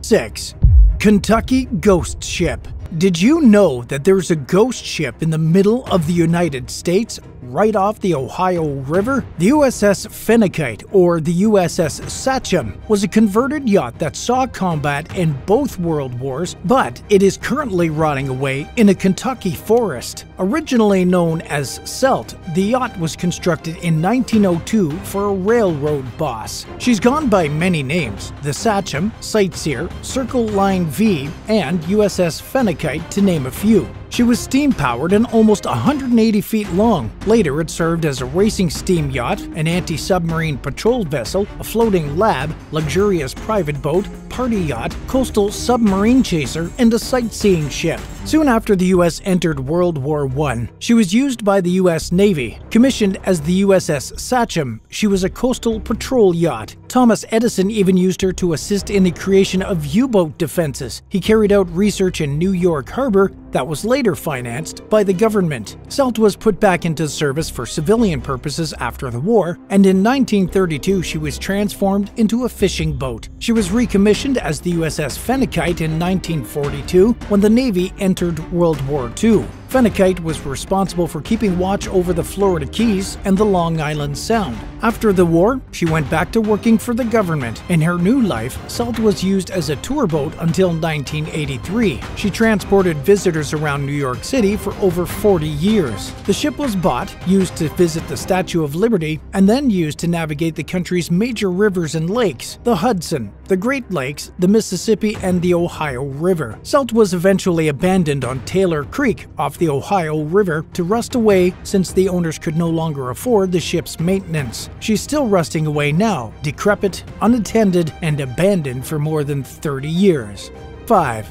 6. Kentucky Ghost Ship. Did you know that there's a ghost ship in the middle of the United States, right off the Ohio River? The USS Fenite, or the USS Sachem, was a converted yacht that saw combat in both World Wars, but it is currently rotting away in a Kentucky forest. Originally known as Celt, the yacht was constructed in 1902 for a railroad boss. She's gone by many names: the Sachem, Sightseer, Circle Line V, and USS Fenite, to name a few. She was steam-powered and almost 180 feet long. Later, it served as a racing steam yacht, an anti-submarine patrol vessel, a floating lab, luxurious private boat, party yacht, coastal submarine chaser, and a sightseeing ship. Soon after the U.S. entered World War I, she was used by the U.S. Navy. Commissioned as the USS Sachem, she was a coastal patrol yacht. Thomas Edison even used her to assist in the creation of U-boat defenses. He carried out research in New York Harbor that was later financed by the government. Celt was put back into service for civilian purposes after the war, and in 1932 she was transformed into a fishing boat. She was recommissioned as the USS Fenite in 1942 when the Navy entered World War II. Fenite was responsible for keeping watch over the Florida Keys and the Long Island Sound. After the war, she went back to working for the government. In her new life, Celt was used as a tour boat until 1983. She transported visitors around New York City for over 40 years. The ship was bought, used to visit the Statue of Liberty, and then used to navigate the country's major rivers and lakes: the Hudson, the Great Lakes, the Mississippi, and the Ohio River. Celt was eventually abandoned on Taylor Creek off the Ohio River to rust away since the owners could no longer afford the ship's maintenance. She's still rusting away now, decrepit, unattended, and abandoned for more than 30 years. 5.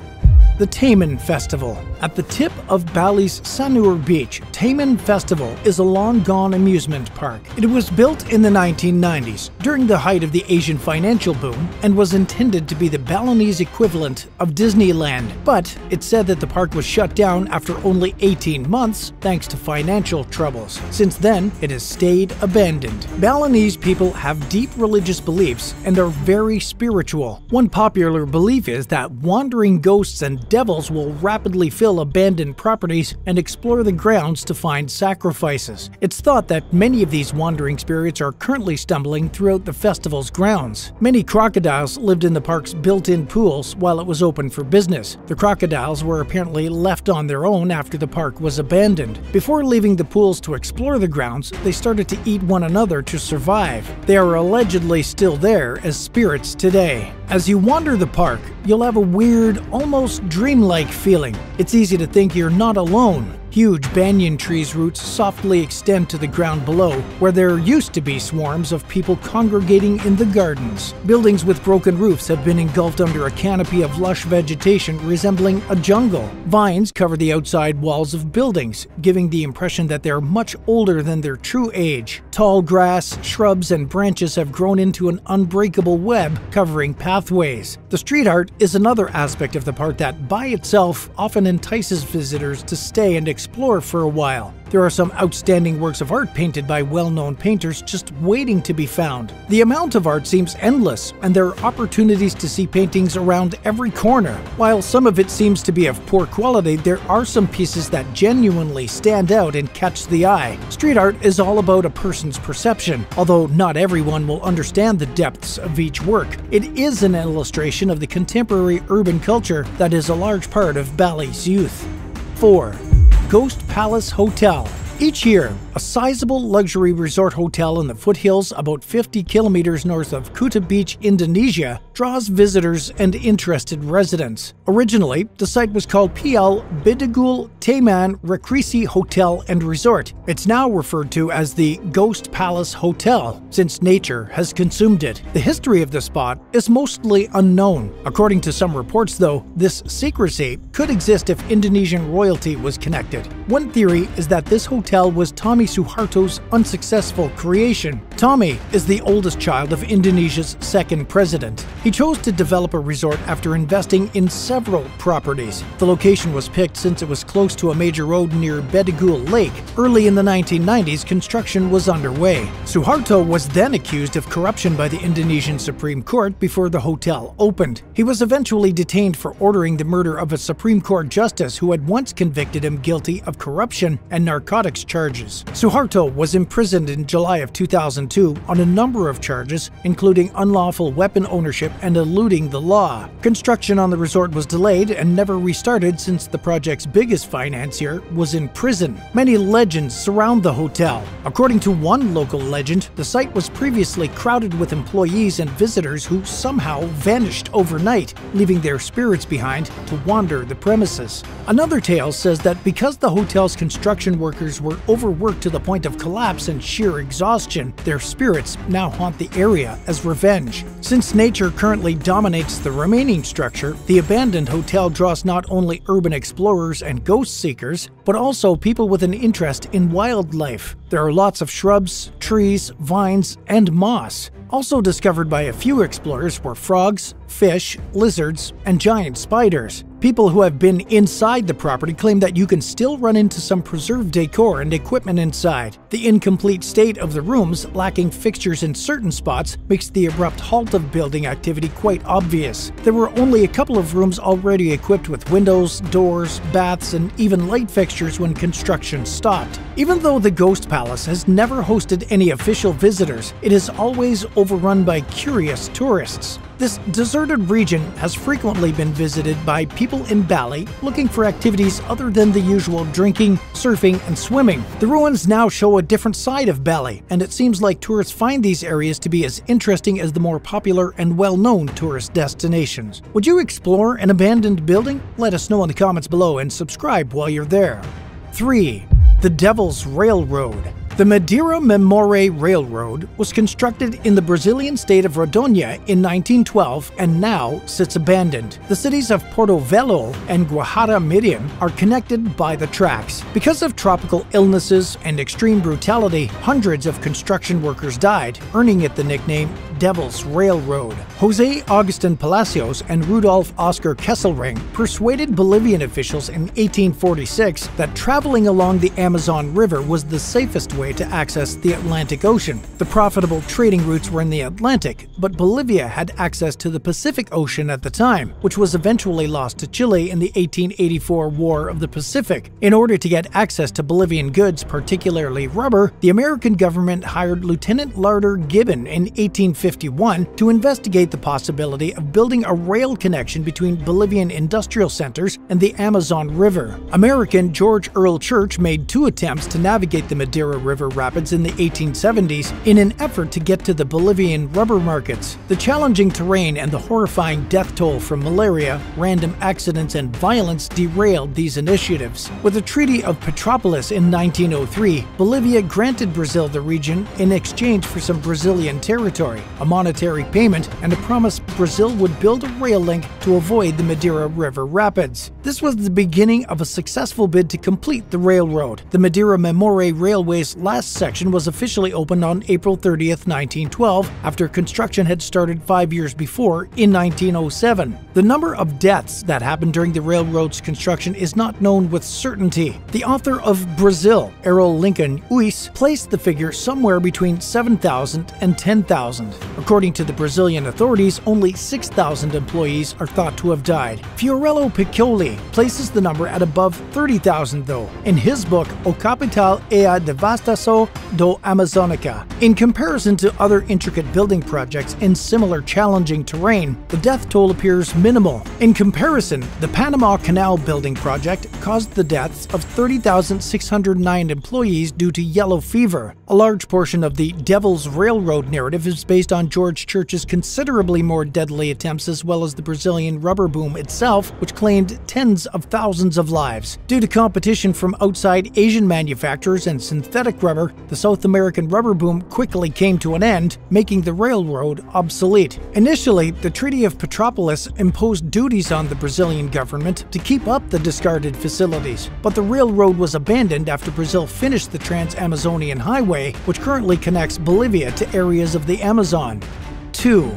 The Taman Festival. At the tip of Bali's Sanur Beach, Taman Festival is a long-gone amusement park. It was built in the 1990s, during the height of the Asian financial boom, and was intended to be the Balinese equivalent of Disneyland. But it's said that the park was shut down after only 18 months, thanks to financial troubles. Since then, it has stayed abandoned. Balinese people have deep religious beliefs and are very spiritual. One popular belief is that wandering ghosts and devils will rapidly fill abandoned properties and explore the grounds to find sacrifices. It's thought that many of these wandering spirits are currently stumbling throughout the festival's grounds. Many crocodiles lived in the park's built-in pools while it was open for business. The crocodiles were apparently left on their own after the park was abandoned. Before leaving the pools to explore the grounds, they started to eat one another to survive. They are allegedly still there as spirits today. As you wander the park, you'll have a weird, almost dreamlike feeling. It's easy to think you're not alone. Huge banyan trees' roots softly extend to the ground below, where there used to be swarms of people congregating in the gardens. Buildings with broken roofs have been engulfed under a canopy of lush vegetation resembling a jungle. Vines cover the outside walls of buildings, giving the impression that they're much older than their true age. Tall grass, shrubs, and branches have grown into an unbreakable web covering pathways. The street art is another aspect of the park that, by itself, often entices visitors to stay and explore for a while. There are some outstanding works of art painted by well-known painters just waiting to be found. The amount of art seems endless, and there are opportunities to see paintings around every corner. While some of it seems to be of poor quality, there are some pieces that genuinely stand out and catch the eye. Street art is all about a person's perception. Although not everyone will understand the depths of each work, it is an illustration of the contemporary urban culture that is a large part of Bali's youth. 4. Ghost Palace Hotel. Each year, a sizable luxury resort hotel in the foothills about 50 kilometers north of Kuta Beach, Indonesia, draws visitors and interested residents. Originally, the site was called Pzl Taman Rekrisi Hotel and Resort. It's now referred to as the Ghost Palace Hotel, since nature has consumed it. The history of the spot is mostly unknown. According to some reports, though, this secrecy could exist if Indonesian royalty was connected. One theory is that this hotel was Tommy Suharto's unsuccessful creation. Tommy is the oldest child of Indonesia's second president. He chose to develop a resort after investing in several properties. The location was picked since it was close to a major road near Bedugul Lake. Early in the 1990s, construction was underway. Suharto was then accused of corruption by the Indonesian Supreme Court before the hotel opened. He was eventually detained for ordering the murder of a Supreme Court justice who had once convicted him guilty of corruption and narcotics charges. Suharto was imprisoned in July of 2002 on a number of charges, including unlawful weapon ownership and eluding the law. Construction on the resort was delayed and never restarted since the project's biggest financier was in prison. Many legends surround the hotel. According to one local legend, the site was previously crowded with employees and visitors who somehow vanished overnight, leaving their spirits behind to wander the premises. Another tale says that because the hotel's construction workers were overworked to the point of collapse and sheer exhaustion, their spirits now haunt the area as revenge. Since nature currently dominates the remaining structure, the abandoned hotel draws not only urban explorers and ghost seekers, but also people with an interest in wildlife. There are lots of shrubs, trees, vines, and moss. Also discovered by a few explorers were frogs, fish, lizards, and giant spiders. People who have been inside the property claim that you can still run into some preserved decor and equipment inside. The incomplete state of the rooms, lacking fixtures in certain spots, makes the abrupt halt of building activity quite obvious. There were only a couple of rooms already equipped with windows, doors, baths, and even light fixtures when construction stopped. Even though the Ghost Palace has never hosted any official visitors, it is always overrun by curious tourists. This deserted region has frequently been visited by people in Bali looking for activities other than the usual drinking, surfing, and swimming. The ruins now show a different side of Bali, and it seems like tourists find these areas to be as interesting as the more popular and well-known tourist destinations. Would you explore an abandoned building? Let us know in the comments below and subscribe while you're there. 3. The Devil's Railroad. The Madeira Memore Railroad was constructed in the Brazilian state of Rondônia in 1912 and now sits abandoned. The cities of Porto Velho and Guajará-Miriam are connected by the tracks. Because of tropical illnesses and extreme brutality, hundreds of construction workers died, earning it the nickname Devil's Railroad. Jose Agustin Palacios and Rudolf Oscar Kesselring persuaded Bolivian officials in 1846 that traveling along the Amazon River was the safest way to access the Atlantic Ocean. The profitable trading routes were in the Atlantic, but Bolivia had access to the Pacific Ocean at the time, which was eventually lost to Chile in the 1884 War of the Pacific. In order to get access to Bolivian goods, particularly rubber, the American government hired Lieutenant Larder Gibbon in 1851 to investigate the possibility of building a rail connection between Bolivian industrial centers and the Amazon River. American George Earl Church made 2 attempts to navigate the Madeira River rapids in the 1870s in an effort to get to the Bolivian rubber markets. The challenging terrain and the horrifying death toll from malaria, random accidents, and violence derailed these initiatives. With the Treaty of Petrópolis in 1903, Bolivia granted Brazil the region in exchange for some Brazilian territory, a monetary payment, and a promise Brazil would build a rail link to avoid the Madeira River rapids. This was the beginning of a successful bid to complete the railroad. The Madeira Memore Railway's last section was officially opened on April 30th, 1912, after construction had started 5 years before in 1907. The number of deaths that happened during the railroad's construction is not known with certainty. The author of Brazil, Errol Lincoln Uys, placed the figure somewhere between 7,000 and 10,000. According to the Brazilian authorities, only 6,000 employees are thought to have died. Fiorello Piccoli places the number at above 30,000 though, in his book O Capital e a Devastação do Amazonica. In comparison to other intricate building projects in similar challenging terrain, the death toll appears minimal. In comparison, the Panama Canal building project caused the deaths of 30,609 employees due to yellow fever. A large portion of the Devil's Railroad narrative is based on George Church's considerably more deadly attempts, as well as the Brazilian rubber boom itself, which claimed tens of thousands of lives. Due to competition from outside Asian manufacturers and synthetic rubber, the South American rubber boom quickly came to an end, making the railroad obsolete. Initially, the Treaty of Petrópolis imposed duties on the Brazilian government to keep up the discarded facilities, but the railroad was abandoned after Brazil finished the Trans-Amazonian Highway, which currently connects Bolivia to areas of the Amazon. 2.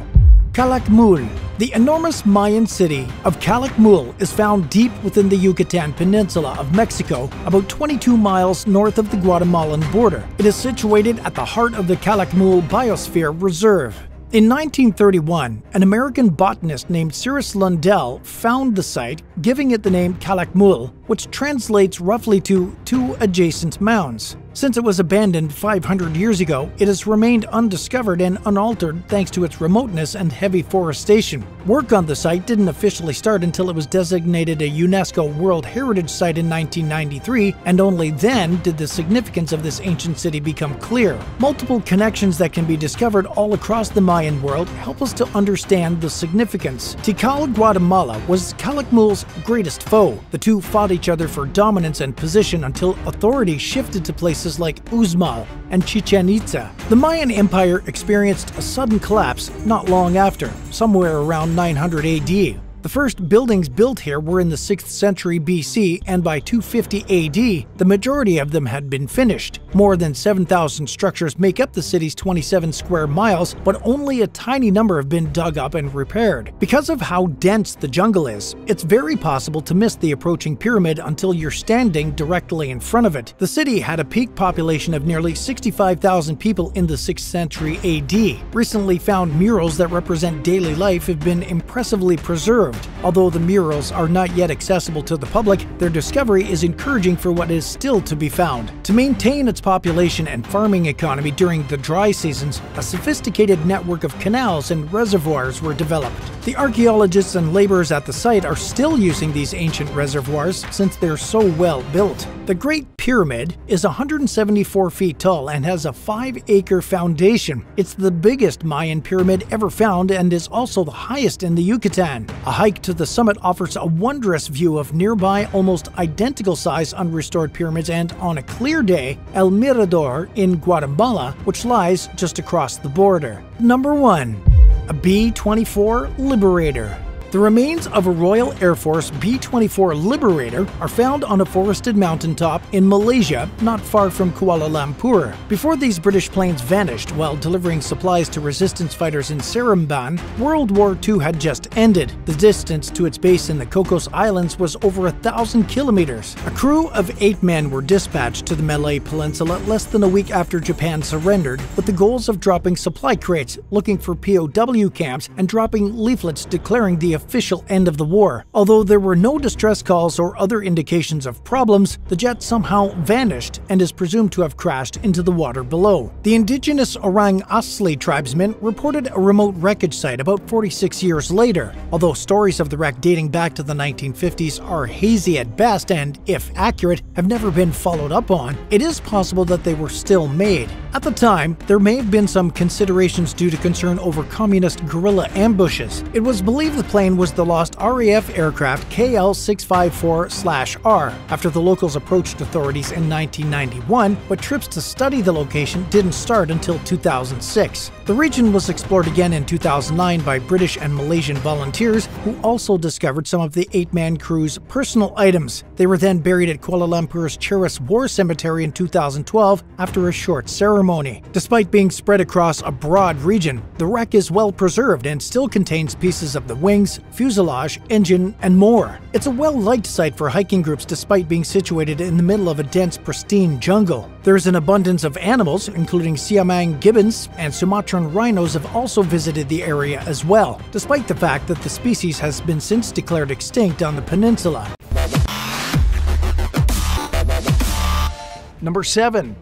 Calakmul. The enormous Mayan city of Calakmul is found deep within the Yucatan Peninsula of Mexico, about 22 miles north of the Guatemalan border. It is situated at the heart of the Calakmul Biosphere Reserve. In 1931, an American botanist named Cyrus Lundell found the site, giving it the name Calakmul, which translates roughly to two adjacent mounds. Since it was abandoned 500 years ago, it has remained undiscovered and unaltered thanks to its remoteness and heavy forestation. Work on the site didn't officially start until it was designated a UNESCO World Heritage Site in 1993, and only then did the significance of this ancient city become clear. Multiple connections that can be discovered all across the Mayan world help us to understand the significance. Tikal, Guatemala was Calakmul's greatest foe. The two fought each other for dominance and position until authority shifted to places like Uxmal and Chichen Itza. The Mayan Empire experienced a sudden collapse not long after, somewhere around 900 AD. The first buildings built here were in the 6th century BC, and by 250 AD, the majority of them had been finished. More than 7,000 structures make up the city's 27 square miles, but only a tiny number have been dug up and repaired. Because of how dense the jungle is, it's very possible to miss the approaching pyramid until you're standing directly in front of it. The city had a peak population of nearly 65,000 people in the 6th century AD. Recently found murals that represent daily life have been impressively preserved. Although the murals are not yet accessible to the public, their discovery is encouraging for what is still to be found. To maintain its population and farming economy during the dry seasons, a sophisticated network of canals and reservoirs were developed. The archaeologists and laborers at the site are still using these ancient reservoirs since they're so well built. The Great Pyramid is 174 feet tall and has a 5-acre foundation. It's the biggest Mayan pyramid ever found and is also the highest in the Yucatan. A hike to the summit offers a wondrous view of nearby, almost identical-size unrestored pyramids, and on a clear day, El Mirador in Guatemala, which lies just across the border. Number 1. A B24 Liberator. The remains of a Royal Air Force B24 Liberator are found on a forested mountaintop in Malaysia, not far from Kuala Lumpur. Before these British planes vanished while delivering supplies to resistance fighters in Seremban, World War II had just ended. The distance to its base in the Cocos Islands was over 1,000 kilometers. A crew of 8 men were dispatched to the Malay Peninsula less than a week after Japan surrendered, with the goals of dropping supply crates, looking for POW camps, and dropping leaflets declaring the official end of the war. Although there were no distress calls or other indications of problems, the jet somehow vanished and is presumed to have crashed into the water below. The indigenous Orang Asli tribesmen reported a remote wreckage site about 46 years later. Although stories of the wreck dating back to the 1950s are hazy at best and, if accurate, have never been followed up on, it is possible that they were still made. At the time, there may have been some considerations due to concern over communist guerrilla ambushes. It was believed the plane was the lost RAF aircraft KL654/R. After the locals approached authorities in 1991, but trips to study the location didn't start until 2006. The region was explored again in 2009 by British and Malaysian volunteers who also discovered some of the 8-man crew's personal items. They were then buried at Kuala Lumpur's Cheris War Cemetery in 2012 after a short ceremony. Despite being spread across a broad region, the wreck is well preserved and still contains pieces of the wings, fuselage, engine, and more. It's a well-liked site for hiking groups despite being situated in the middle of a dense, pristine jungle. There's an abundance of animals, including Siamang gibbons and Sumatran rhinos have also visited the area as well, despite the fact that the species has been since declared extinct on the peninsula. Number 7.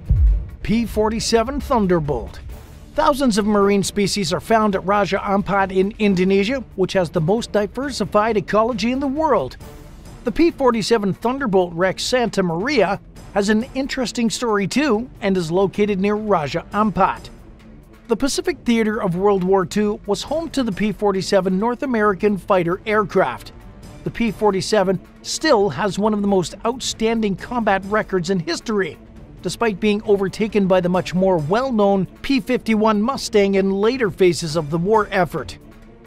P47 Thunderbolt. Thousands of marine species are found at Raja Ampat in Indonesia, which has the most diversified ecology in the world. The P47 Thunderbolt wreck Santa Maria has an interesting story too, and is located near Raja Ampat. The Pacific theater of World War II was home to the P47 North American fighter aircraft. The P47 still has one of the most outstanding combat records in history, despite being overtaken by the much more well-known P-51 Mustang in later phases of the war effort.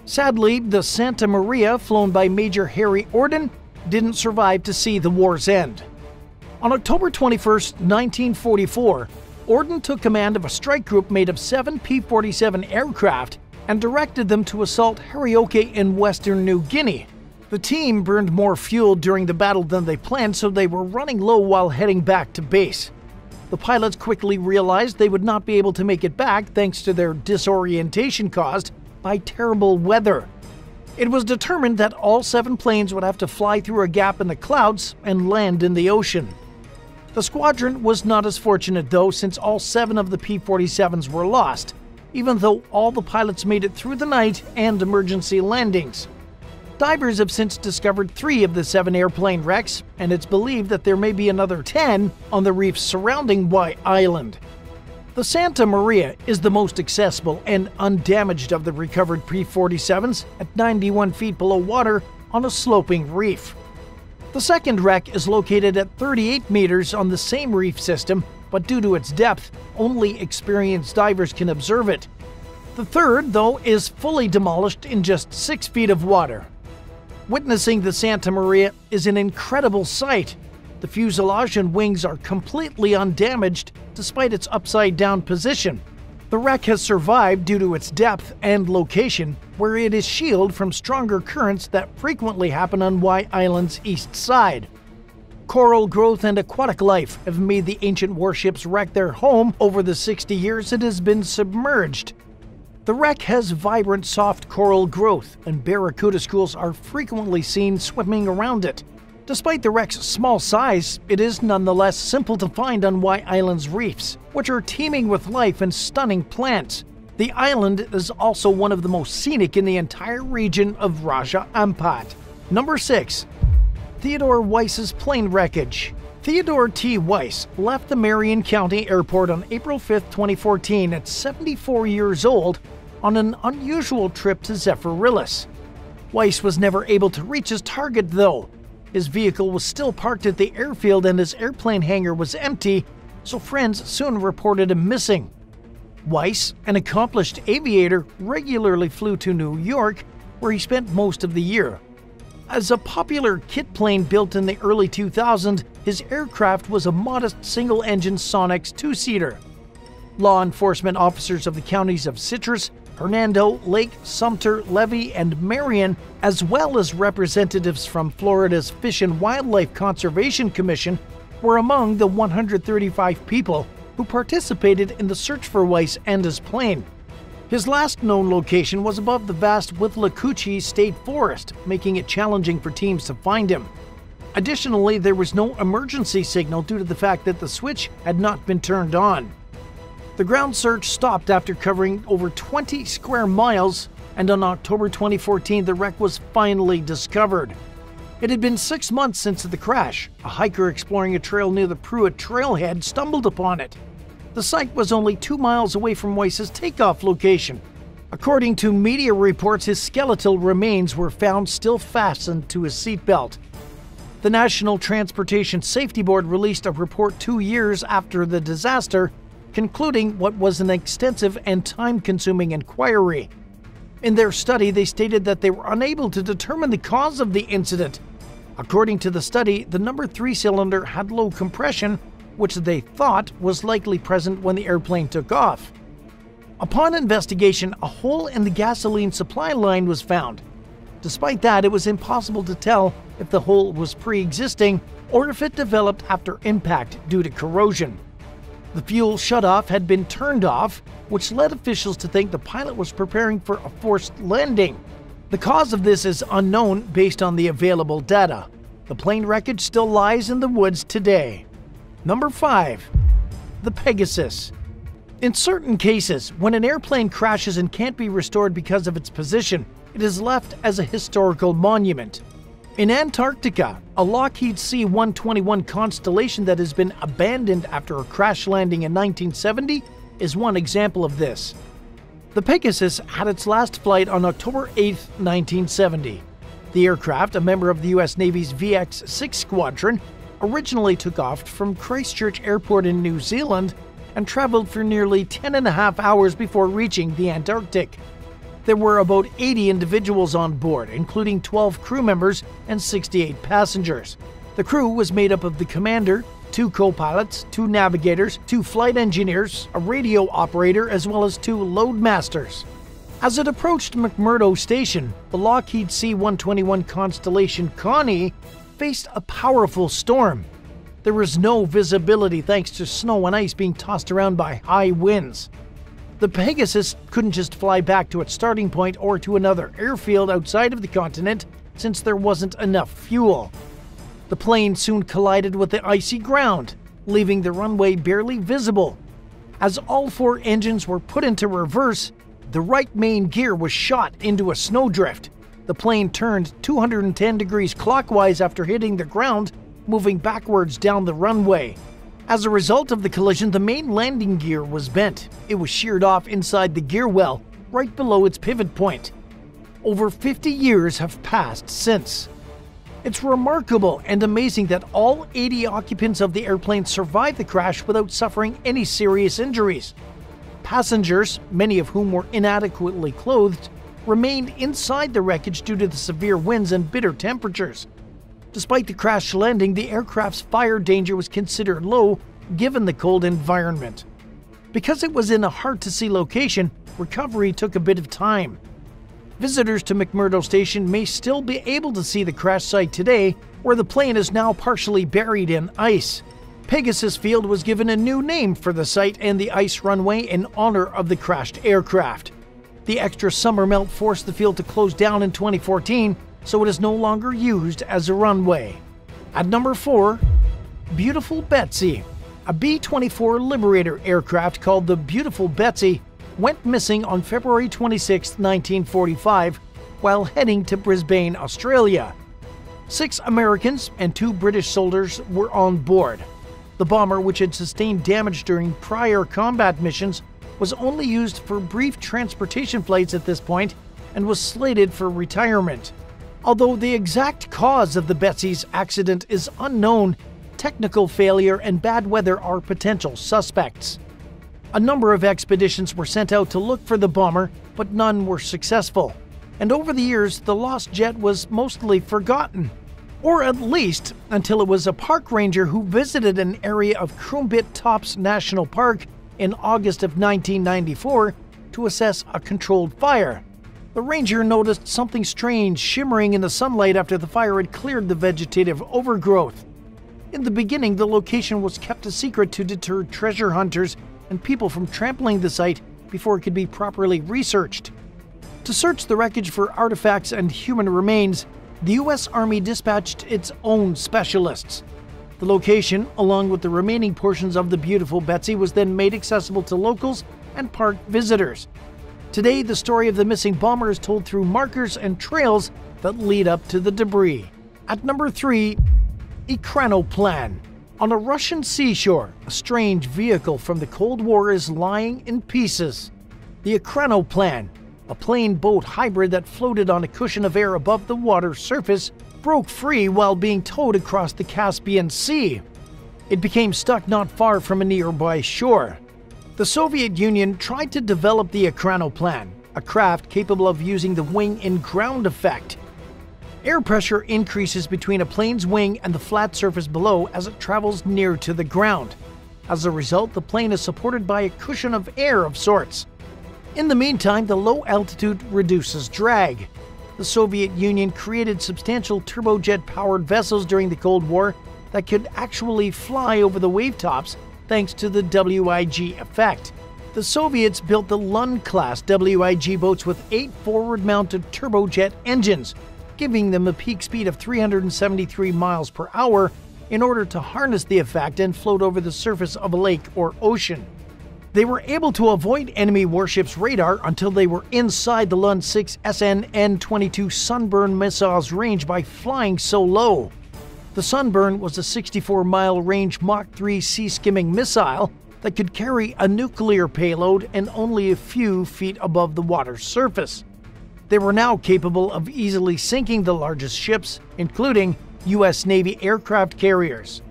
Sadly, the Santa Maria, flown by Major Harry Orden, didn't survive to see the war's end. On October 21, 1944, Orden took command of a strike group made of 7 P-47 aircraft and directed them to assault Harioke in western New Guinea. The team burned more fuel during the battle than they planned, so they were running low while heading back to base. The pilots quickly realized they would not be able to make it back thanks to their disorientation caused by terrible weather. It was determined that all 7 planes would have to fly through a gap in the clouds and land in the ocean. The squadron was not as fortunate though, since all 7 of the P-47s were lost, even though all the pilots made it through the night and emergency landings. Divers have since discovered 3 of the 7 airplane wrecks, and it's believed that there may be another 10 on the reefs surrounding White Island. The Santa Maria is the most accessible and undamaged of the recovered P-47s at 91 feet below water on a sloping reef. The second wreck is located at 38 meters on the same reef system, but due to its depth, only experienced divers can observe it. The third, though, is fully demolished in just 6 feet of water. Witnessing the Santa Maria is an incredible sight. The fuselage and wings are completely undamaged despite its upside-down position. The wreck has survived due to its depth and location, where it is shielded from stronger currents that frequently happen on White Island's east side. Coral growth and aquatic life have made the ancient warships wreck their home over the 60 years it has been submerged. The wreck has vibrant soft coral growth, and barracuda schools are frequently seen swimming around it. Despite the wreck's small size, it is nonetheless simple to find on White Island's reefs, which are teeming with life and stunning plants. The island is also one of the most scenic in the entire region of Raja Ampat. Number 6. Theodore Weiss's plane wreckage. Theodore T. Weiss left the Marion County Airport on April 5, 2014 at 74 years old on an unusual trip to Zephyrillus. Weiss was never able to reach his target though. His vehicle was still parked at the airfield and his airplane hangar was empty, so friends soon reported him missing. Weiss, an accomplished aviator, regularly flew to New York, where he spent most of the year. As a popular kit plane built in the early 2000s, his aircraft was a modest single-engine Sonex 2-seater. Law enforcement officers of the counties of Citrus, Hernando, Lake, Sumter, Levy, and Marion, as well as representatives from Florida's Fish and Wildlife Conservation Commission, were among the 135 people who participated in the search for Weiss and his plane. His last known location was above the vast Withlacoochee State Forest, making it challenging for teams to find him. Additionally, there was no emergency signal due to the fact that the switch had not been turned on. The ground search stopped after covering over 20 square miles, and on October 2014 the wreck was finally discovered. It had been 6 months since the crash. A hiker exploring a trail near the Pruitt Trailhead stumbled upon it. The site was only 2 miles away from Weiss's takeoff location. According to media reports, his skeletal remains were found still fastened to his seatbelt. The National Transportation Safety Board released a report 2 years after the disaster, concluding what was an extensive and time-consuming inquiry. In their study, they stated that they were unable to determine the cause of the incident. According to the study, the number 3 cylinder had low compression, which they thought was likely present when the airplane took off. Upon investigation, a hole in the gasoline supply line was found. Despite that, it was impossible to tell if the hole was pre-existing or if it developed after impact due to corrosion. The fuel shutoff had been turned off, which led officials to think the pilot was preparing for a forced landing. The cause of this is unknown based on the available data. The plane wreckage still lies in the woods today. Number 5. The Pegasus. In certain cases, when an airplane crashes and can't be restored because of its position, it is left as a historical monument. In Antarctica, a Lockheed C-121 Constellation that has been abandoned after a crash landing in 1970 is one example of this. The Pegasus had its last flight on October 8, 1970. The aircraft, a member of the U.S. Navy's VX-6 Squadron, originally took off from Christchurch Airport in New Zealand and traveled for nearly 10.5 hours before reaching the Antarctic. There were about 80 individuals on board, including 12 crew members and 68 passengers. The crew was made up of the commander, 2 co-pilots, 2 navigators, 2 flight engineers, a radio operator, as well as 2 load masters. As it approached McMurdo Station, the Lockheed C-121 Constellation Connie faced a powerful storm. There was no visibility thanks to snow and ice being tossed around by high winds. The Pegasus couldn't just fly back to its starting point or to another airfield outside of the continent since there wasn't enough fuel. The plane soon collided with the icy ground, leaving the runway barely visible. As all 4 engines were put into reverse, the right main gear was shot into a snowdrift. The plane turned 210 degrees clockwise after hitting the ground, moving backwards down the runway. As a result of the collision, the main landing gear was bent. It was sheared off inside the gear well, right below its pivot point. Over 50 years have passed since. It's remarkable and amazing that all 80 occupants of the airplane survived the crash without suffering any serious injuries. Passengers, many of whom were inadequately clothed, remained inside the wreckage due to the severe winds and bitter temperatures. Despite the crash landing, the aircraft's fire danger was considered low given the cold environment. Because it was in a hard-to-see location, recovery took a bit of time. Visitors to McMurdo Station may still be able to see the crash site today, where the plane is now partially buried in ice. Pegasus Field was given a new name for the site and the ice runway in honor of the crashed aircraft. The extra summer melt forced the field to close down in 2014, so it is no longer used as a runway. At number 4, Beautiful Betsy. A B24 Liberator aircraft called the Beautiful Betsy went missing on February 26, 1945, while heading to Brisbane, Australia. 6 Americans and 2 British soldiers were on board. The bomber, which had sustained damage during prior combat missions, was only used for brief transportation flights at this point and was slated for retirement. Although the exact cause of the Betsy's accident is unknown, technical failure and bad weather are potential suspects. A number of expeditions were sent out to look for the bomber, but none were successful. And over the years, the lost jet was mostly forgotten. Or at least until it was a park ranger who visited an area of Crumbit Tops National Park in August of 1994 to assess a controlled fire. The ranger noticed something strange shimmering in the sunlight after the fire had cleared the vegetative overgrowth. In the beginning, the location was kept a secret to deter treasure hunters and people from trampling the site before it could be properly researched. To search the wreckage for artifacts and human remains, the U.S. Army dispatched its own specialists. The location, along with the remaining portions of the Beautiful Betsy, was then made accessible to locals and park visitors. Today, the story of the missing bomber is told through markers and trails that lead up to the debris. At number 3, Aranoplan. On a Russian seashore, a strange vehicle from the Cold War is lying in pieces. The Aranoplan, a plane-boat hybrid that floated on a cushion of air above the water surface, broke free while being towed across the Caspian Sea. It became stuck not far from a nearby shore. The Soviet Union tried to develop the Aranoplan, a craft capable of using the wing-in-ground effect. Air pressure increases between a plane's wing and the flat surface below as it travels near to the ground. As a result, the plane is supported by a cushion of air of sorts. In the meantime, the low altitude reduces drag. The Soviet Union created substantial turbojet-powered vessels during the Cold War that could actually fly over the wave tops thanks to the WIG effect. The Soviets built the Lund-class WIG boats with 8 forward-mounted turbojet engines, giving them a peak speed of 373 miles per hour in order to harness the effect and float over the surface of a lake or ocean. They were able to avoid enemy warships' radar until they were inside the Lund 6 SN-N-22 Sunburn missile's range by flying so low. The Sunburn was a 64-mile range Mach 3 sea-skimming missile that could carry a nuclear payload and only a few feet above the water's surface. They were now capable of easily sinking the largest ships, including U.S. Navy aircraft carriers.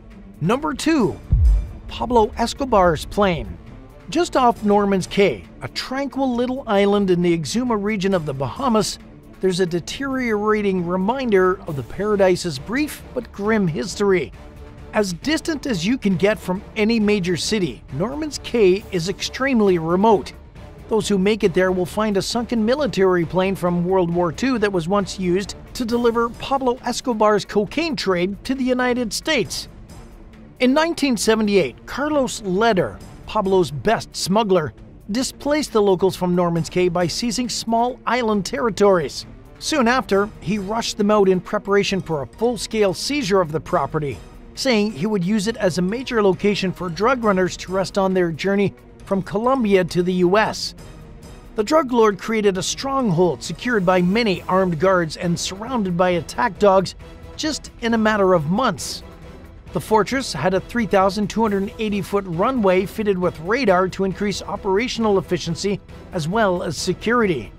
Number 2. Pablo Escobars plane. Just off Norman's Cay, a tranquil little island in the Exuma region of the Bahamas, there's a deteriorating reminder of the paradise's brief but grim history. As distant as you can get from any major city, Norman's Cay is extremely remote. Those who make it there will find a sunken military plane from World War II that was once used to deliver Pablo Escobar's cocaine trade to the United States. In 1978, Carlos Leder, Pablo's best smuggler, displaced the locals from Norman's Cay by seizing small island territories. Soon after, he rushed them out in preparation for a full-scale seizure of the property, saying he would use it as a major location for drug runners to rest on their journey from Colombia to the U.S. The drug lord created a stronghold secured by many armed guards and surrounded by attack dogs just in a matter of months. The fortress had a 3,280-foot runway fitted with radar to increase operational efficiency as well as security.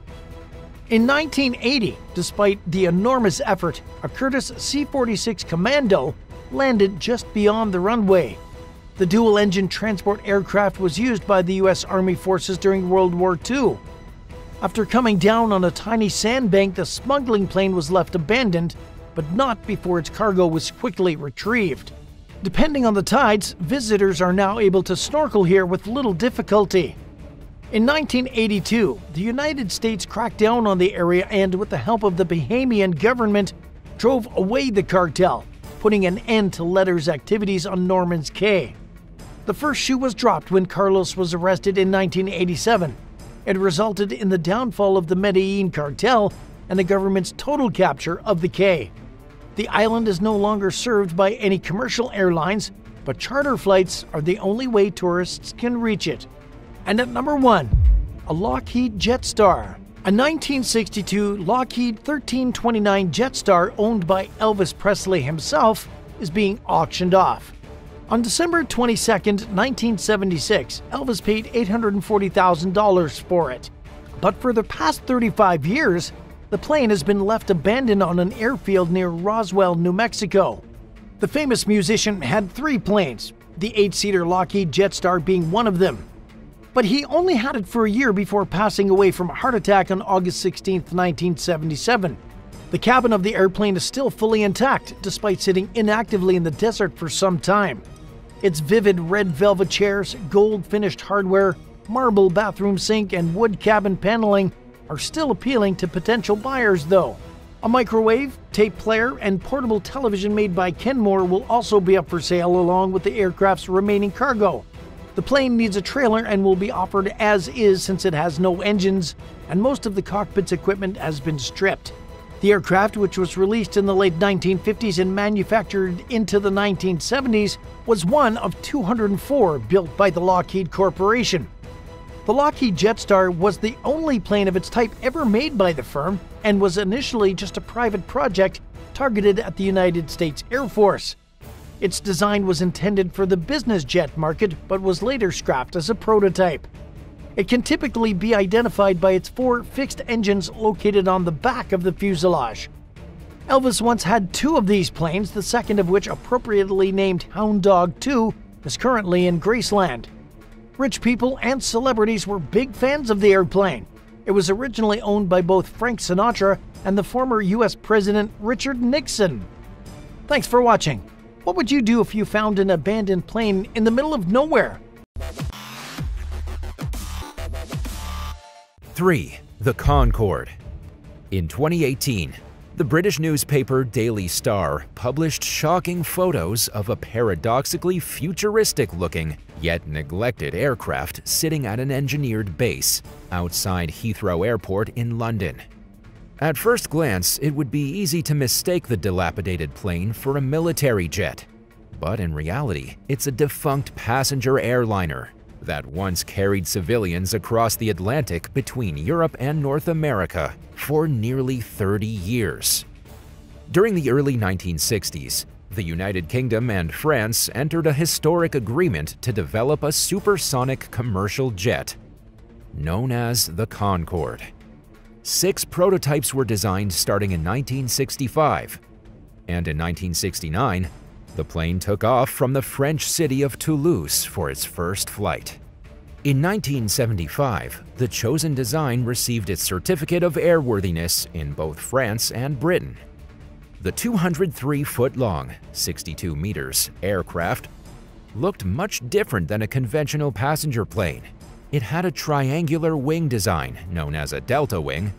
In 1980, despite the enormous effort, a Curtiss C-46 Commando landed just beyond the runway. The dual-engine transport aircraft was used by the U.S. Army forces during World War II. After coming down on a tiny sandbank, the smuggling plane was left abandoned, but not before its cargo was quickly retrieved. Depending on the tides, visitors are now able to snorkel here with little difficulty. In 1982, the United States cracked down on the area and, with the help of the Bahamian government, drove away the cartel, putting an end to Leder's activities on Norman's Cay. The first shoe was dropped when Carlos was arrested in 1987. It resulted in the downfall of the Medellin cartel and the government's total capture of the Cay. The island is no longer served by any commercial airlines, but charter flights are the only way tourists can reach it. And at number 1, a Lockheed Jetstar. A 1962 Lockheed 1329 Jetstar owned by Elvis Presley himself is being auctioned off. On December 22, 1976, Elvis paid $840,000 for it. But for the past 35 years, the plane has been left abandoned on an airfield near Roswell, New Mexico. The famous musician had 3 planes, the 8-seater Lockheed Jetstar being one of them. But he only had it for a year before passing away from a heart attack on August 16, 1977. The cabin of the airplane is still fully intact, despite sitting inactively in the desert for some time. Its vivid red velvet chairs, gold-finished hardware, marble bathroom sink, and wood cabin paneling are still appealing to potential buyers, though. A microwave, tape player, and portable television made by Kenmore will also be up for sale along with the aircraft's remaining cargo. The plane needs a trailer and will be offered as is since it has no engines, and most of the cockpit's equipment has been stripped. The aircraft, which was released in the late 1950s and manufactured into the 1970s, was one of 204 built by the Lockheed Corporation. The Lockheed Jetstar was the only plane of its type ever made by the firm and was initially just a private project targeted at the United States Air Force. Its design was intended for the business jet market but was later scrapped as a prototype. It can typically be identified by its 4 fixed engines located on the back of the fuselage. Elvis once had 2 of these planes, the second of which, appropriately named Hound Dog 2, is currently in Graceland. Rich people and celebrities were big fans of the airplane. It was originally owned by both Frank Sinatra and the former U.S. President Richard Nixon. Thanks for watching. What would you do if you found an abandoned plane in the middle of nowhere? 3. The Concord. In 2018, the British newspaper Daily Star published shocking photos of a paradoxically futuristic-looking, yet neglected aircraft sitting at an engineered base outside Heathrow Airport in London. At first glance, it would be easy to mistake the dilapidated plane for a military jet. But in reality, it's a defunct passenger airliner that once carried civilians across the Atlantic between Europe and North America for nearly 30 years. During the early 1960s, the United Kingdom and France entered a historic agreement to develop a supersonic commercial jet known as the Concorde. 6 prototypes were designed starting in 1965, and in 1969, the plane took off from the French city of Toulouse for its first flight. In 1975, the chosen design received its certificate of airworthiness in both France and Britain. The 203-foot-long, 62 meters, aircraft looked much different than a conventional passenger plane. It had a triangular wing design known as a delta wing,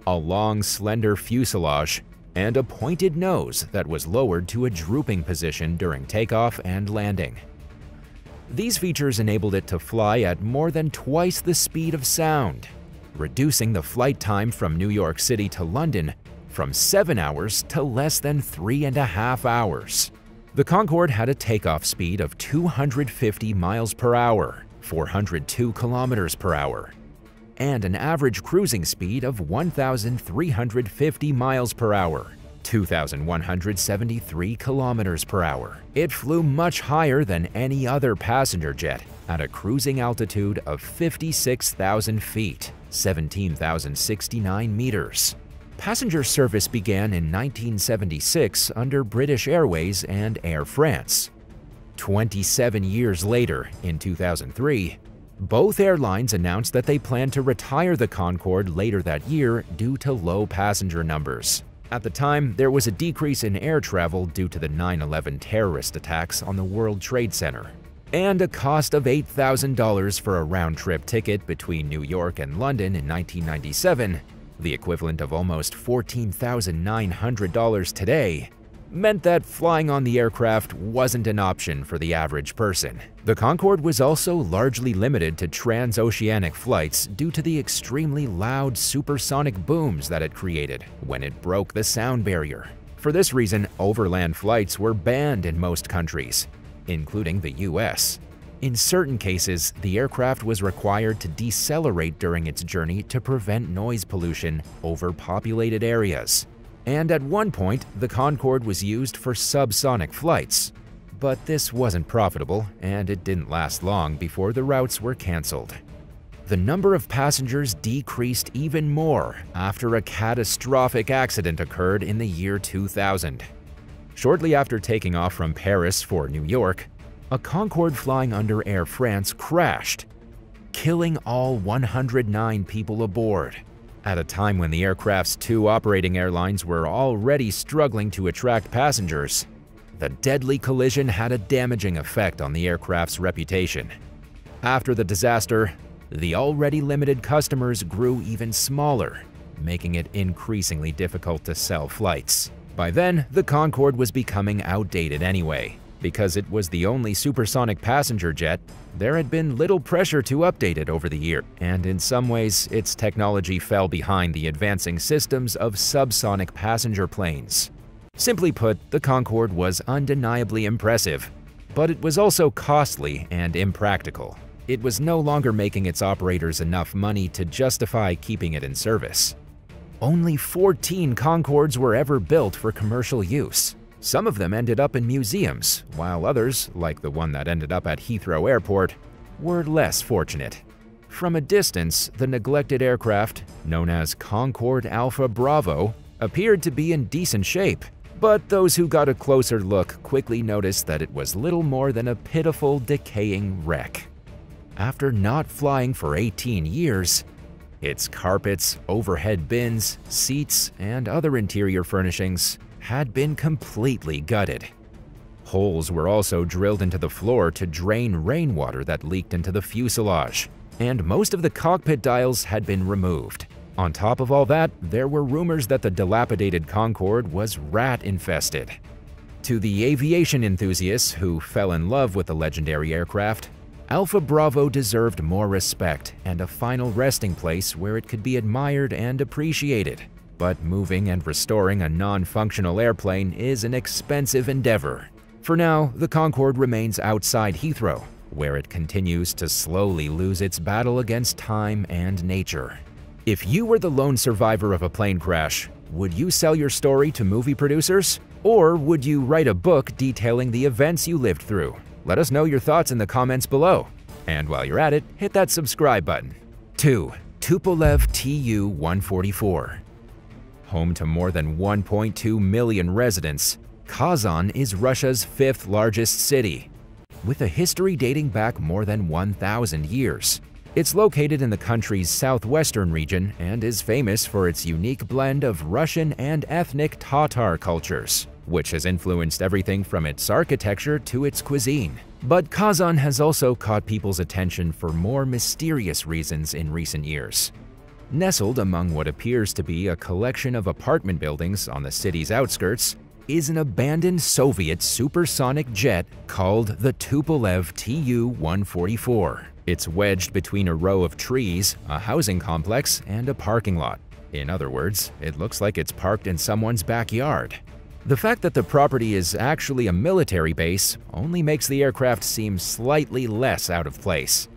a long, slender fuselage, and a pointed nose that was lowered to a drooping position during takeoff and landing. These features enabled it to fly at more than twice the speed of sound, reducing the flight time from New York City to London from 7 hours to less than 3.5 hours. The Concorde had a takeoff speed of 250 miles per hour, 402 kilometers per hour, and an average cruising speed of 1,350 miles per hour, 2,173 kilometers per hour. It flew much higher than any other passenger jet at a cruising altitude of 56,000 feet, 17,069 meters. Passenger service began in 1976 under British Airways and Air France. 27 years later, in 2003, both airlines announced that they planned to retire the Concorde later that year due to low passenger numbers. At the time, there was a decrease in air travel due to the 9/11 terrorist attacks on the World Trade Center, and a cost of $8,000 for a round-trip ticket between New York and London in 1997, the equivalent of almost $14,900 today, meant that flying on the aircraft wasn't an option for the average person. The Concorde was also largely limited to transoceanic flights due to the extremely loud supersonic booms that it created when it broke the sound barrier. For this reason, overland flights were banned in most countries, including the US. In certain cases, the aircraft was required to decelerate during its journey to prevent noise pollution over populated areas. And at one point, the Concorde was used for subsonic flights. But this wasn't profitable, and it didn't last long before the routes were canceled. The number of passengers decreased even more after a catastrophic accident occurred in the year 2000. Shortly after taking off from Paris for New York, a Concorde flying under Air France crashed, killing all 109 people aboard. At a time when the aircraft's two operating airlines were already struggling to attract passengers, the deadly collision had a damaging effect on the aircraft's reputation. After the disaster, the already limited customers grew even smaller, making it increasingly difficult to sell flights. By then, the Concorde was becoming outdated anyway. Because it was the only supersonic passenger jet, there had been little pressure to update it over the year, and in some ways, its technology fell behind the advancing systems of subsonic passenger planes. Simply put, the Concorde was undeniably impressive, but it was also costly and impractical. It was no longer making its operators enough money to justify keeping it in service. Only 14 Concordes were ever built for commercial use. Some of them ended up in museums, while others, like the one that ended up at Heathrow Airport, were less fortunate. From a distance, the neglected aircraft, known as Concorde Alpha Bravo, appeared to be in decent shape, but those who got a closer look quickly noticed that it was little more than a pitiful, decaying wreck. After not flying for 18 years, its carpets, overhead bins, seats, and other interior furnishings had been completely gutted. Holes were also drilled into the floor to drain rainwater that leaked into the fuselage, and most of the cockpit dials had been removed. On top of all that, there were rumors that the dilapidated Concorde was rat-infested. To the aviation enthusiasts who fell in love with the legendary aircraft, Alpha Bravo deserved more respect and a final resting place where it could be admired and appreciated. But moving and restoring a non-functional airplane is an expensive endeavor. For now, the Concorde remains outside Heathrow, where it continues to slowly lose its battle against time and nature. If you were the lone survivor of a plane crash, would you sell your story to movie producers? Or would you write a book detailing the events you lived through? Let us know your thoughts in the comments below. And while you're at it, hit that subscribe button. 2. Tupolev TU 144. Home to more than 1.2 million residents, Kazan is Russia's 5th largest city. With a history dating back more than 1,000 years. It's located in the country's southwestern region and is famous for its unique blend of Russian and ethnic Tatar cultures, which has influenced everything from its architecture to its cuisine. But Kazan has also caught people's attention for more mysterious reasons in recent years. Nestled among what appears to be a collection of apartment buildings on the city's outskirts is an abandoned Soviet supersonic jet called the Tupolev Tu-144. It's wedged between a row of trees, a housing complex, and a parking lot. In other words, it looks like it's parked in someone's backyard. The fact that the property is actually a military base only makes the aircraft seem slightly less out of place.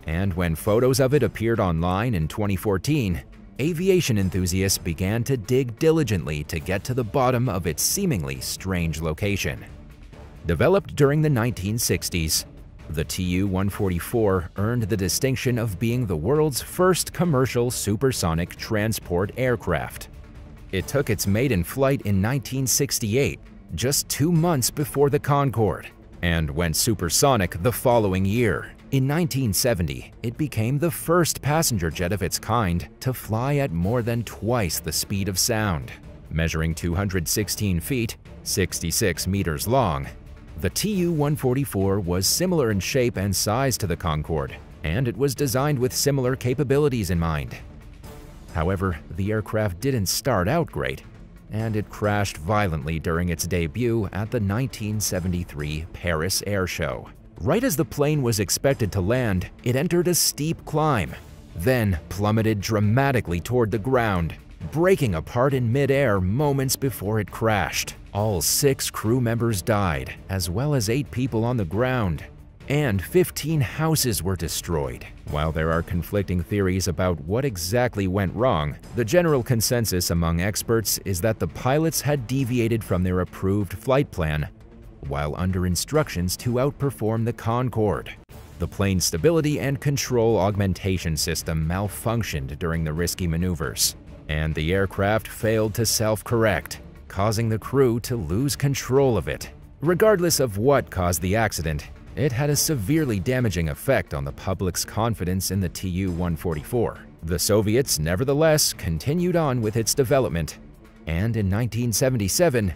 And when photos of it appeared online in 2014, aviation enthusiasts began to dig diligently to get to the bottom of its seemingly strange location. Developed during the 1960s, the Tu-144 earned the distinction of being the world's first commercial supersonic transport aircraft. It took its maiden flight in 1968, just 2 months before the Concord, and went supersonic the following year. In 1970, it became the first passenger jet of its kind to fly at more than twice the speed of sound. Measuring 216 feet, 66 meters long, the Tu-144 was similar in shape and size to the Concorde, and it was designed with similar capabilities in mind. However, the aircraft didn't start out great, and it crashed violently during its debut at the 1973 Paris Air Show. Right as the plane was expected to land, it entered a steep climb, then plummeted dramatically toward the ground, breaking apart in mid-air moments before it crashed. All 6 crew members died, as well as 8 people on the ground, and 15 houses were destroyed. While there are conflicting theories about what exactly went wrong, the general consensus among experts is that the pilots had deviated from their approved flight plan while under instructions to outperform the Concorde. The plane's stability and control augmentation system malfunctioned during the risky maneuvers, and the aircraft failed to self-correct, causing the crew to lose control of it. Regardless of what caused the accident, it had a severely damaging effect on the public's confidence in the Tu-144. The Soviets, nevertheless, continued on with its development, and in 1977,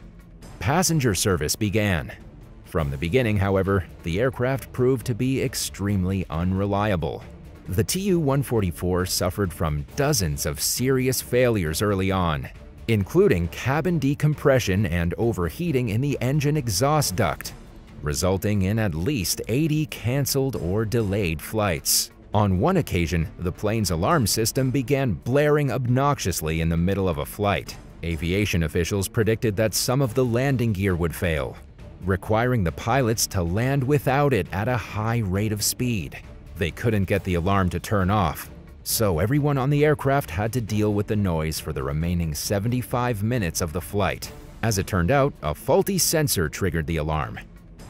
passenger service began. From the beginning, however, the aircraft proved to be extremely unreliable. The Tu-144 suffered from dozens of serious failures early on, including cabin decompression and overheating in the engine exhaust duct, resulting in at least 80 canceled or delayed flights. On one occasion, the plane's alarm system began blaring obnoxiously in the middle of a flight. Aviation officials predicted that some of the landing gear would fail, requiring the pilots to land without it at a high rate of speed. They couldn't get the alarm to turn off, so everyone on the aircraft had to deal with the noise for the remaining 75 minutes of the flight. As it turned out, a faulty sensor triggered the alarm,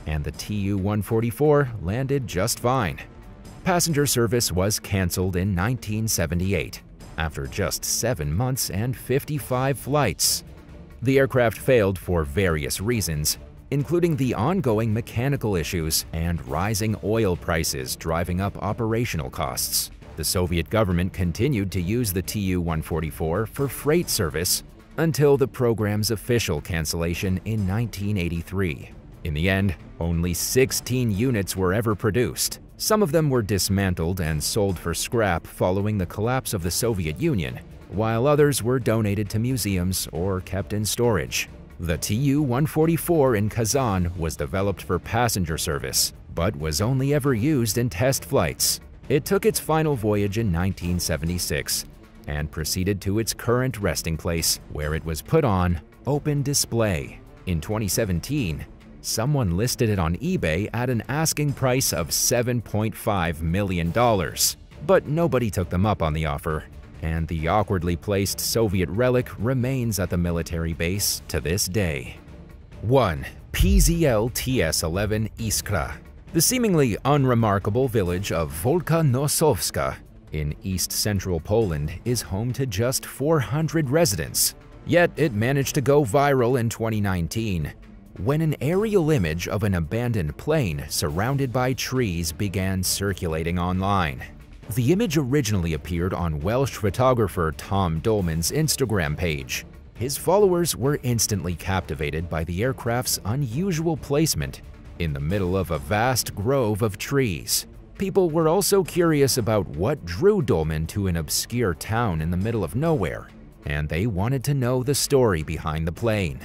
and the Tu-144 landed just fine. Passenger service was canceled in 1978, after just 7 months and 55 flights. The aircraft failed for various reasons, including the ongoing mechanical issues and rising oil prices driving up operational costs. The Soviet government continued to use the Tu-144 for freight service until the program's official cancellation in 1983. In the end, only 16 units were ever produced. Some of them were dismantled and sold for scrap following the collapse of the Soviet Union, while others were donated to museums or kept in storage. The Tu-144 in Kazan was developed for passenger service, but was only ever used in test flights. It took its final voyage in 1976 and proceeded to its current resting place, where it was put on open display. In 2017, someone listed it on eBay at an asking price of $7.5 million, but nobody took them up on the offer, and the awkwardly placed Soviet relic remains at the military base to this day. 1. Pzl TS11 Iscra. The seemingly unremarkable village of Wolka Nosowska in east-central Poland is home to just 400 residents, yet it managed to go viral in 2019 when an aerial image of an abandoned plane surrounded by trees began circulating online. The image originally appeared on Welsh photographer Tom Dolman's Instagram page. His followers were instantly captivated by the aircraft's unusual placement in the middle of a vast grove of trees. People were also curious about what drew Dolman to an obscure town in the middle of nowhere, and they wanted to know the story behind the plane.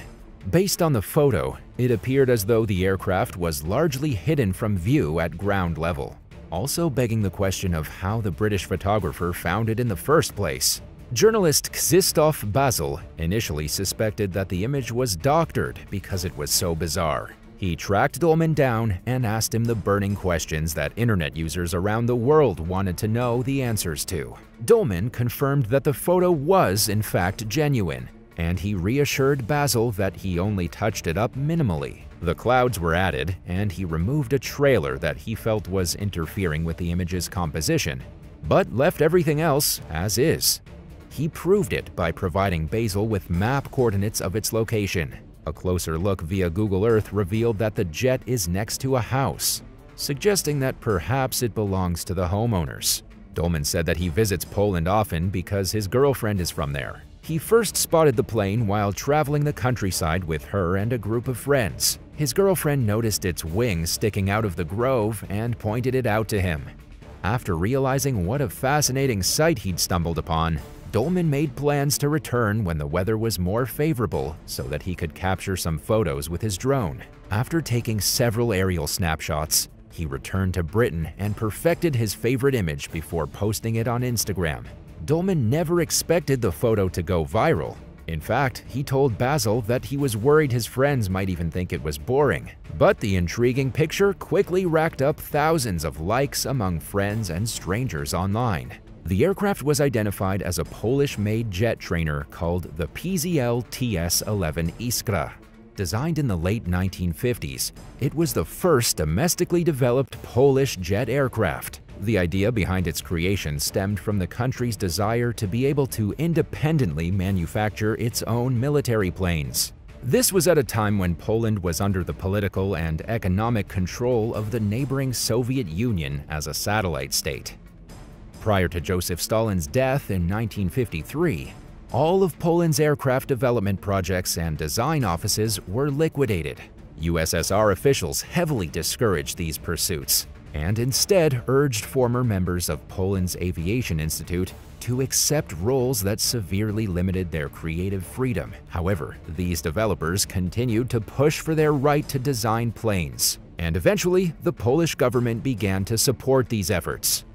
Based on the photo, it appeared as though the aircraft was largely hidden from view at ground level, also begging the question of how the British photographer found it in the first place. Journalist Krzysztof Bzl initially suspected that the image was doctored because it was so bizarre. He tracked Dolman down and asked him the burning questions that internet users around the world wanted to know the answers to. Dolman confirmed that the photo was in fact genuine, and he reassured Bzl that he only touched it up minimally. The clouds were added, and he removed a trailer that he felt was interfering with the image's composition, but left everything else as is. He proved it by providing Bzl with map coordinates of its location. A closer look via Google Earth revealed that the jet is next to a house, suggesting that perhaps it belongs to the homeowners. Dolman said that he visits Poland often because his girlfriend is from there. He first spotted the plane while traveling the countryside with her and a group of friends. His girlfriend noticed its wings sticking out of the grove and pointed it out to him. After realizing what a fascinating sight he'd stumbled upon, Dolman made plans to return when the weather was more favorable so that he could capture some photos with his drone. After taking several aerial snapshots, he returned to Britain and perfected his favorite image before posting it on Instagram. Dolman never expected the photo to go viral. In fact, he told Bzl that he was worried his friends might even think it was boring. But the intriguing picture quickly racked up thousands of likes among friends and strangers online. The aircraft was identified as a Polish-made jet trainer called the Pzl TS11 Iscra. Designed in the late 1950s, it was the first domestically developed Polish jet aircraft. The idea behind its creation stemmed from the country's desire to be able to independently manufacture its own military planes. This was at a time when Poland was under the political and economic control of the neighboring Soviet Union as a satellite state. Prior to Joseph Stalin's death in 1953, all of Poland's aircraft development projects and design offices were liquidated. USSR officials heavily discouraged these pursuits and instead urged former members of Poland's Aviation Institute to accept roles that severely limited their creative freedom. However, these developers continued to push for their right to design planes, and eventually the Polish government began to support these efforts.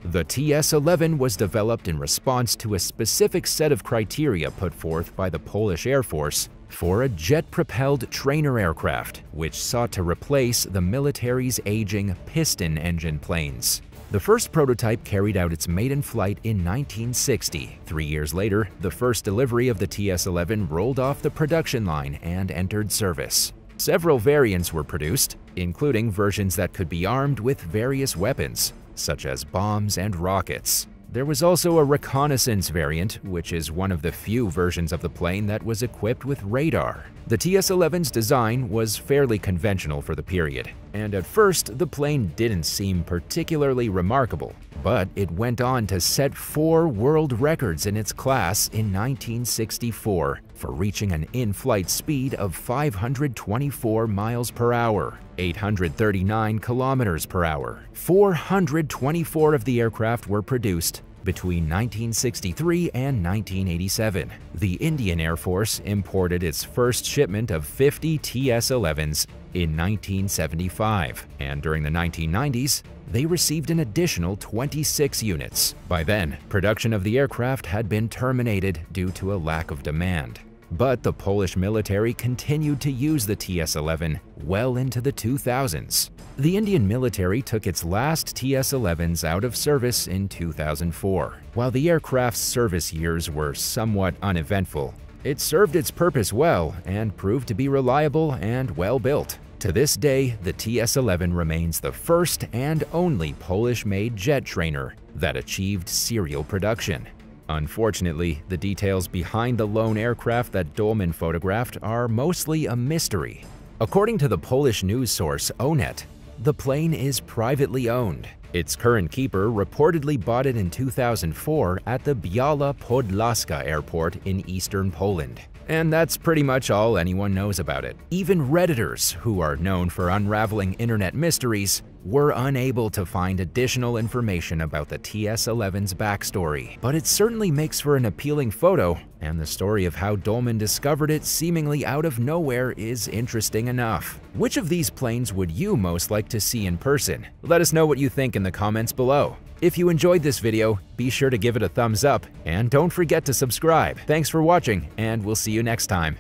The TS11 was developed in response to a specific set of criteria put forth by the Polish Air Force for a jet-propelled trainer aircraft, which sought to replace the military's aging piston engine planes. The first prototype carried out its maiden flight in 1960. 3 years later, the first delivery of the TS11 rolled off the production line and entered service. Several variants were produced, including versions that could be armed with various weapons, such as bombs and rockets. There was also a reconnaissance variant, which is one of the few versions of the plane that was equipped with radar. The TS11's design was fairly conventional for the period, and at first the plane didn't seem particularly remarkable, but it went on to set 4 world records in its class in 1964 for reaching an in-flight speed of 524 miles per hour, 839 kilometers per hour. 424 of the aircraft were produced between 1963 and 1987. The Indian Air Force imported its first shipment of 50 TS11s in 1975, and during the 1990s, they received an additional 26 units. By then, production of the aircraft had been terminated due to a lack of demand. But the Polish military continued to use the TS11 well into the 2000s. The Indian military took its last TS11s out of service in 2004. While the aircraft's service years were somewhat uneventful, it served its purpose well and proved to be reliable and well built. To this day, the TS11 remains the first and only Polish-made jet trainer that achieved serial production. Unfortunately, the details behind the lone aircraft that Dolman photographed are mostly a mystery. According to the Polish news source Onet, the plane is privately owned, Its current keeper reportedly bought it in 2004 at the Biała Podlaska airport in eastern Poland. And that's pretty much all anyone knows about it. Even Redditors, who are known for unraveling internet mysteries, were unable to find additional information about the TS11's backstory. But it certainly makes for an appealing photo, and the story of how Dolman discovered it seemingly out of nowhere is interesting enough. Which of these planes would you most like to see in person? Let us know what you think in the comments below. If you enjoyed this video, be sure to give it a thumbs up, and don't forget to subscribe. Thanks for watching, and we'll see you next time.